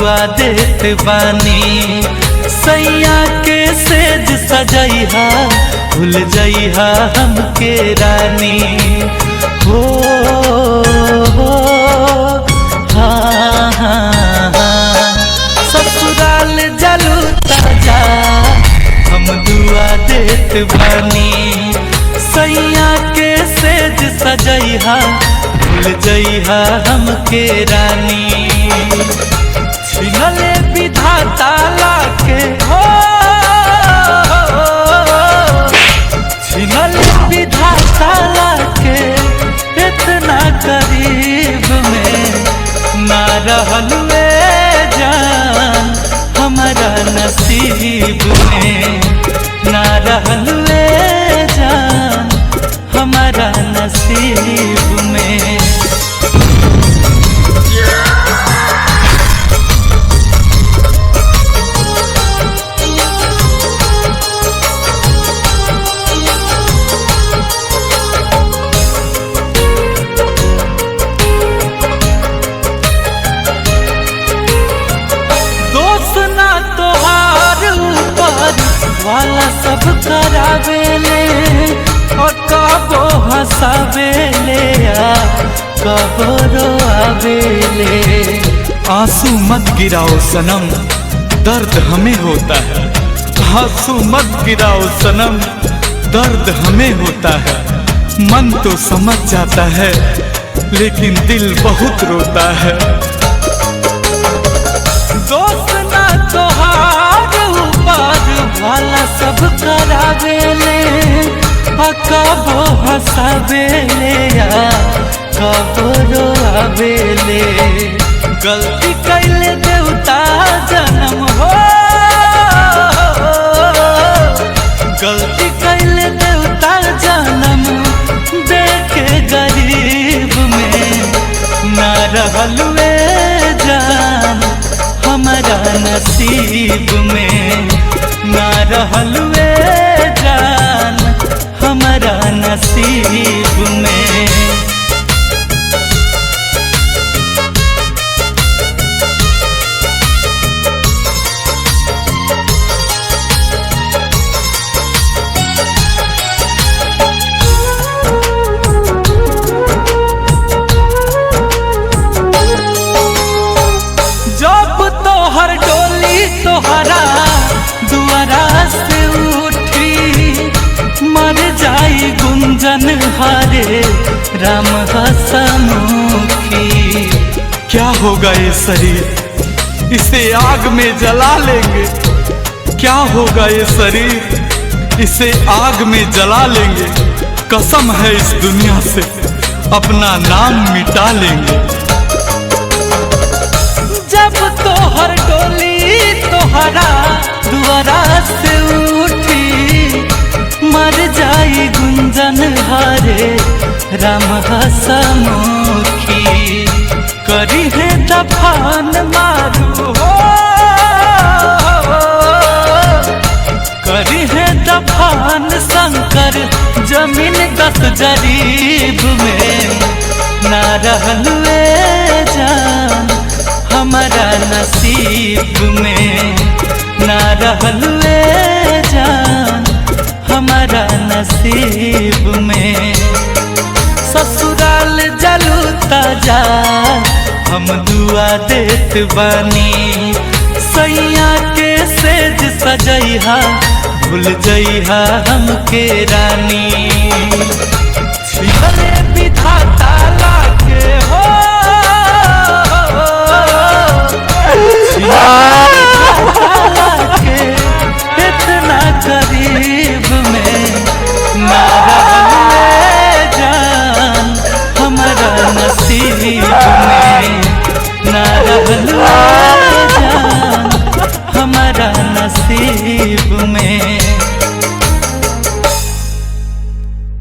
दुआ देत बानी। सैया के सेज सजैहा भूल जइहा हमके रानी। हो हाँ हाँ हाँ ससुराल जलू ताजा हम दुआ देत बानी। सैया के सेज सजैहा भूल जइहा हमके रानी। छिनले विधाता लाके हो छिनले विधाता लाके इतना करीब में ना रहलुए जान हमारा नसीब में। ना रहलुए जान हमारा नसीब में। वाला सब करावेले और कबो हंसावेले कबो रोआवेले। आंसू मत गिराओ सनम दर्द हमें होता है। आंसू मत गिराओ सनम दर्द हमें होता है। मन तो समझ जाता है लेकिन दिल बहुत रोता है। दोस्त ना तोहार वाला सब करावेले कबो हंसावेले कबो रोआवेले। गलती कैले देवता जन्म हो गलती कैले देवता जन्म देखे गरीब में। ना रहलुए जान हमारा नसीब में। ना रहलुए जान हमारा नसीब में। जब तोहर डोली तोहरा दुआरा से उठी मर जाई गुंजन हारे राम हसमुखी। क्या होगा ये शरीर इसे आग में जला लेंगे। क्या होगा ये शरीर इसे आग में जला लेंगे। कसम है इस दुनिया से अपना नाम मिटा लेंगे। जब तोहर डोली तोहरा दुआरा से उठी मर जाई गुंजन हारे राम हसमुखी। करी है दफान मारू हो करी है दफान शंकर जमीन 10 जरीब में। ना रहलुए जान हमारा नसीब में। ना रहलुए जान हमारा नसीब में। ससुराल जलू ताजा हम दुआ देत बानी। सैया के सेज सजैहा भूल जइहा हमके रानी। छिनले विधाता लाके हो इतना करीब में। ना रहलुए जान हमारा नसीब में। ना रहलुए जान हमारा नसीब में।